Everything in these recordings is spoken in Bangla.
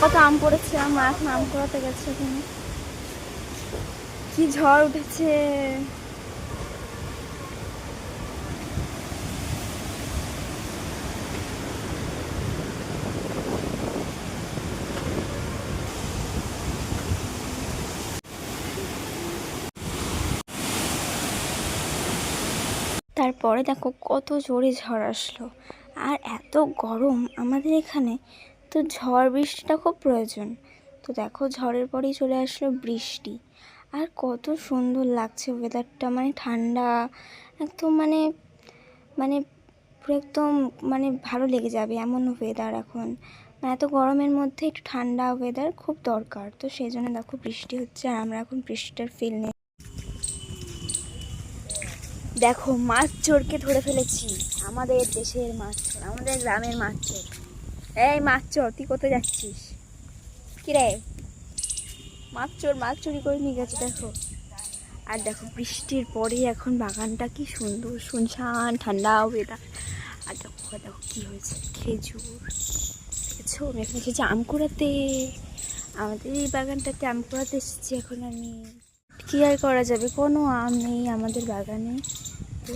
কত আম পড়েছে, মা এখন আম কুড়াতে গেছে। ওখানে কি ঝড় উঠেছে। তারপরে দেখো কত জোরে ঝড় আসলো, আর এত গরম আমাদের এখানে, তো ঝড় বৃষ্টিটা খুব প্রয়োজন। তো দেখো ঝড়ের পরেই চলে আসলো বৃষ্টি, আর কত সুন্দর লাগছে ওয়েদারটা, মানে ঠান্ডা একদম, মানে মানে পুরো একদম মানে ভালো লেগে যাবে এমন ওয়েদার এখন। মানে এত গরমের মধ্যে একটু ঠান্ডা ওয়েদার খুব দরকার, তো সেই জন্য দেখো বৃষ্টি হচ্ছে আর আমরা এখন বৃষ্টিটার ফিল নিই। দেখো মাছ চোরকে ধরে ফেলেছি, আমাদের দেশের মাছ চোর, আমাদের গ্রামের মাছ চোর। এই মাছ চোর, তুই কোথায় যাচ্ছিস? কিরে মাছ চোর, মাছ চুরি করে নিয়ে গেছে দেখো। আর দেখো বৃষ্টির পরে এখন বাগানটা কি সুন্দর, শুনশান ঠান্ডা ওয়েদার। আর দেখো দেখো কি হয়েছে, খেজুর দেখেছো, আমি এখন এসেছি আম কুড়াতে। আমাদের এই বাগানটাতে আম কুড়াতে এসেছি এখন আমি। কী আর করা যাবে, কোনো আম নেই আমাদের বাগানে। তো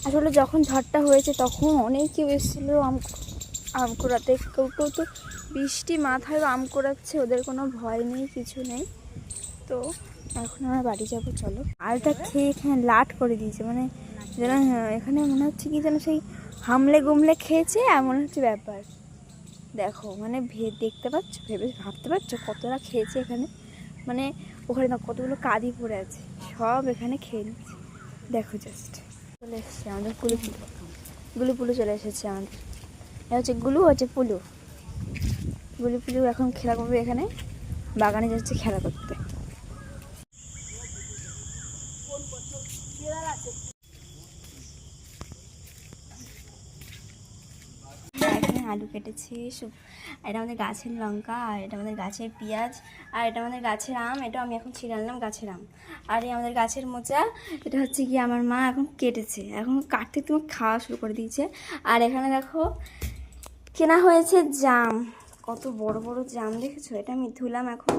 আসলে যখন ঝড়টা হয়েছে তখন অনেক কেউ এসেছিলো আম কুড়াতে, কেউ কেউ তো বৃষ্টি মাথায় আম কুড়াচ্ছে, ওদের কোনো ভয় নেই কিছু নেই। তো এখন আমরা বাড়ি যাবো, চলো। আলটা খেয়ে এখানে লাট করে দিয়েছে, মানে যেন এখানে মনে হচ্ছে কি যেন সেই হামলে গুমলে খেয়েছে এমন হচ্ছে ব্যাপার। দেখো মানে দেখতে পাচ্ছ, ভাবতে পারছো কতটা খেয়েছে এখানে, মানে ওখানে না কতগুলো কাঁদি পড়ে আছে, সব এখানে খেয়ে নিচ্ছে। দেখো জাস্ট চলে এসেছে আমাদের গুলু পুলু চলে এসেছে আমাদের। এটা হচ্ছে গুলু, হচ্ছে পুলু। গুলু পুলু এখন খেলা করবে, এখানে বাগানে যাচ্ছে খেলা করতে। এখানে আলু কেটেছি, এটা আমাদের গাছের লঙ্কা, আর এটা আমাদের গাছের পেঁয়াজ, আর এটা আমাদের গাছের আম, এটা আমি এখন ছিঁড়ে আনলাম গাছের আম। আর এই আমাদের গাছের মোচা, এটা হচ্ছে কি আমার মা এখন কেটেছে, এখন কাটতে তুমি খাওয়া শুরু করে দিয়েছে। আর এখানে দেখো কেনা হয়েছে জাম, কত বড় বড় জাম দেখেছো, এটা আমি ধুলাম, এখন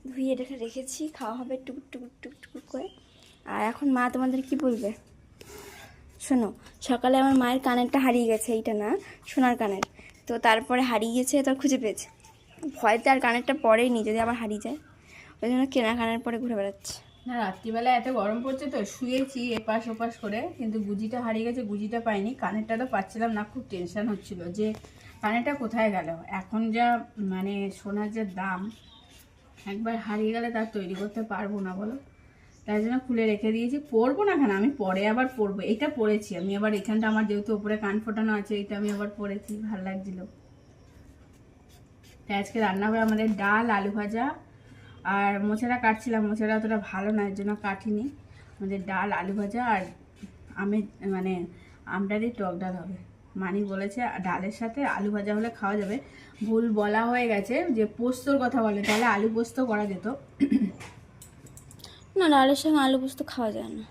ধুয়ে এটা রেখেছি, খাওয়া হবে টুকুর টুকুর টুকুর টুকুর করে। আর এখন মা তোমাদের কি বলবে শোনো। সকালে আমার মায়ের কানেরটা হারিয়ে গেছে, এইটা না সোনার কানের, তো তারপরে হারিয়ে গেছে, তো খুঁজে পেয়েছে, ভয়তে আর কানেরটা পরেই নি যদি আবার হারিয়ে যায়, ওই জন্য কেনা কানের পরে ঘুরে বেড়াচ্ছে। না, রাত্রিবেলা এত গরম পড়ছে তো শুয়েছি এপাশ ওপাশ করে, কিন্তু গুজিটা হারিয়ে গেছে, গুজিটা পাইনি, কানেরটা তো পাচ্ছিলাম না, খুব টেনশন হচ্ছিল যে কানেরটা কোথায় গেল। এখন যা মানে সোনার যে দাম, একবার হারিয়ে গেলে তার তৈরি করতে পারবো না বলো, তাই জন্য খুলে রেখে দিয়েছি। পরবো না কেন, আমি পরে আবার পরবো, এটা পরেছি আমি আবার, এখানটা আমার যেহেতু উপরে কান ফোটানো আছে, এটা আমি আবার পরেছি, ভালো লাগছিল। তাই আজকে রান্না হবে আমাদের ডাল, আলু ভাজা, আর মোচারা কাটছিলাম, মোচারা অতটা ভালো না, এর জন্য কাটিনি। আমাদের ডাল, আলু ভাজা, আর আমের মানে আমটা দিয়ে টক ডাল হবে। মানি বলেছে ডালের সাথে আলু ভাজা হলে খাওয়া যাবে। ভুল বলা হয়ে গেছে, যে পোস্তর কথা বলে, তাহলে আলু পোস্ত করা যেত। না ডালের সঙ্গে আলু পোস্ত খাওয়া যায় না।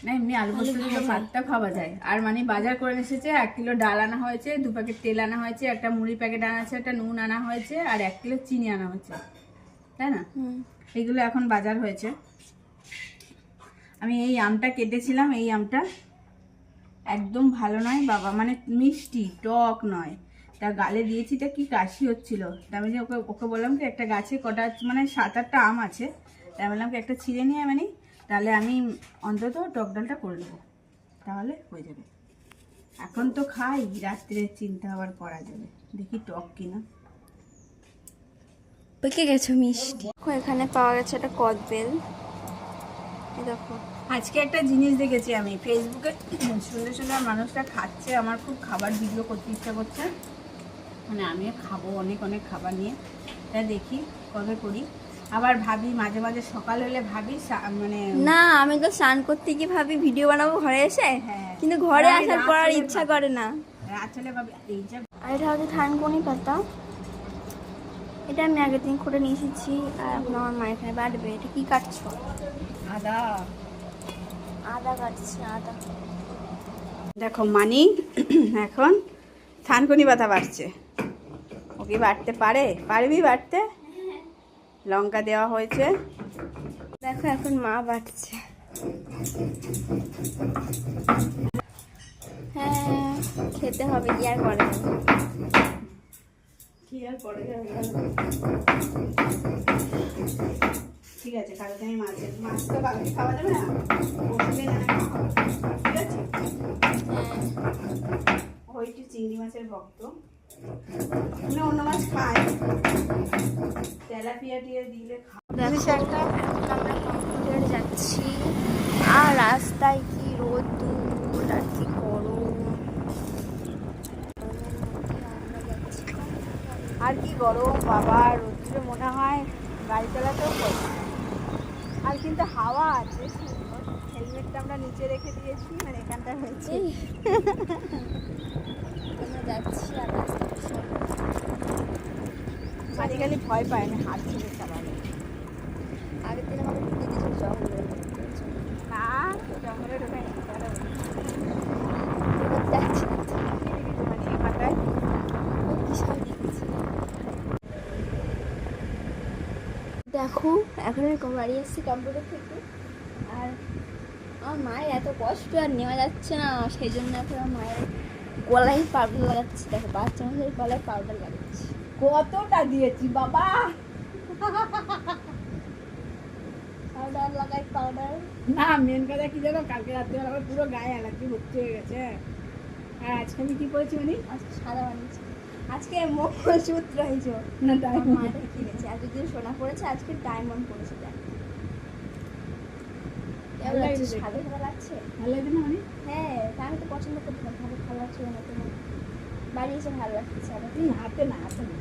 না, এমনি আলু পোস্ত দিয়ে ভাতটা খাওয়া যায়। আর মানে বাজার করে এসেছে, 1 কিলো ডাল আনা হয়েছে, 2 প্যাকেট তেল আনা হয়েছে, একটা মুড়ি প্যাকেট আনা হয়েছে, একটা নুন আনা হয়েছে, আর 1 কিলো চিনি আনা হয়েছে, তাই না? এইগুলো এখন বাজার হয়েছে। আমি এই আমটা কেটেছিলাম, এই আমটা একদম ভালো নয় বাবা, মানে মিষ্টি টক নয়, তা গালে দিয়েছি, তা কি কাশি হচ্ছিল, তা আমি যে ওকে বললাম কি একটা গাছে কটা মানে 7-8টা আম আছে, তাই বললাম কি একটা ছিঁড়ে নিয়ে মানে, তাহলে আমি অন্তত টক ডালটা করে দেবো, তাহলে হয়ে যাবে। এখন তো খাই, রাত্রে চিন্তা আবার করা যাবে, দেখি টক কিনা। পেকে গেছে মিষ্টি। এখানে পাওয়া গেছে একটা কদবেল, দেখো। আজকে একটা জিনিস দেখেছি আমি ফেসবুকে, সুন্দর সুন্দর মানুষরা খাচ্ছে, আমার খুব খাবার ভিডিও করতে ইচ্ছা করছে, মানে আমিও খাবো অনেক অনেক খাবার নিয়ে, তাই দেখি কবে করি। আবার ভাবি মাঝে মাঝে সকাল হলে ভাবি মানে না আমি তো স্নান করতে গিয়ে ভাবি ভিডিও বানাবো ঘরে এসে, হ্যাঁ, কিন্তু ঘরে আসার পর আর ইচ্ছা করে না। আসলে ভাবি এই যে, আর এটা হচ্ছে থানকুনি পাতা, এটা আমি আগের দিন করে নিয়ে এসেছি, আর এখন আমার মা এখানে বাটবে। এটা কি কাটছো? আদা, আদা কাটছি, আদা। দেখো মানি এখন থানকুনি পাতা বাড়ছে, ওকে কি বাটতে পারে? পারবি বাটতে? লঙ্কা দেওয়া হয়েছে। দেখো এখন মা বাটছে। হ্যাঁ খেতে হবে, কি আর করে। কি আর করে যাবে? ঠিক আছে, কালকে আমি মাছ তো কালকে খাওয়া যাবে না, পরশুদিন আমি খাওয়া হবে। ঠিক আছে? ওই একটু চিংড়ি মাছের ভক্ত, মানে অন্য মাছ খায়, তেলাপিয়া দিয়ে দিলে দেখো এখন আমরা কম্পিউটারে যাচ্ছি, আর রাস্তায় কি রোদ্দুর আর কি গরম। আর কি গরম বাবা, রোদ্দুরে মনে হয় গাড়ি চালাতেও পড়ে। আর কিন্তু হাওয়া আছে সুন্দর। হেলমেটটা আমরা নিচে রেখে দিয়েছি, মানে এখানটা হয়েছে। আমরা যাচ্ছি আর রাস্তায় সব মাঝে খালি ভয় পায় না, হাত ছেড়ে চালাবে। আগের দিন আমাকে ঢুকে দিয়েছিল জঙ্গলে। না, জঙ্গলে ঢোকে না। যাচ্ছি মানে এখানটায় বিশাল দেখছি। দেখো এখন আমি বাড়ি এসেছি কম্পিউটার থেকে, আর আমার মায়ের এত কষ্ট আর নেওয়া যাচ্ছে না, সেই জন্য এখন আমার মায়ের গলায় পাউডার লাগাচ্ছি। দেখো বাচ্চা মানুষের গলায় পাউডার লাগাচ্ছি। কতটা দিয়েছি বাবা। পাউডার লাগাই পাউডার। না, মেন কথা কি জানো, কালকে রাত্রিবেলা আমার পুরো গায়ে অ্যালার্জি ভর্তি হয়ে গেছে। আর আজকে আমি কি করেছি মানে, আজকে সাদা বানিয়েছি, আজকে মঙ্গলসূত্র হয়েছে না আমার মায়ের কিনেছে, আর যদি সোনা পড়েছে, আজকে ডায়মন্ড পড়েছে। দেখ কেমন লাগছে? সাদা সাদা লাগছে। ভালো লাগছে না মানে? হ্যাঁ তা আমি তো পছন্দ করতাম, ভালো ভালো লাগছে না তোমার। বাড়ি এসে ভালো লাগছে সাদা। হাতে না, হাতে না।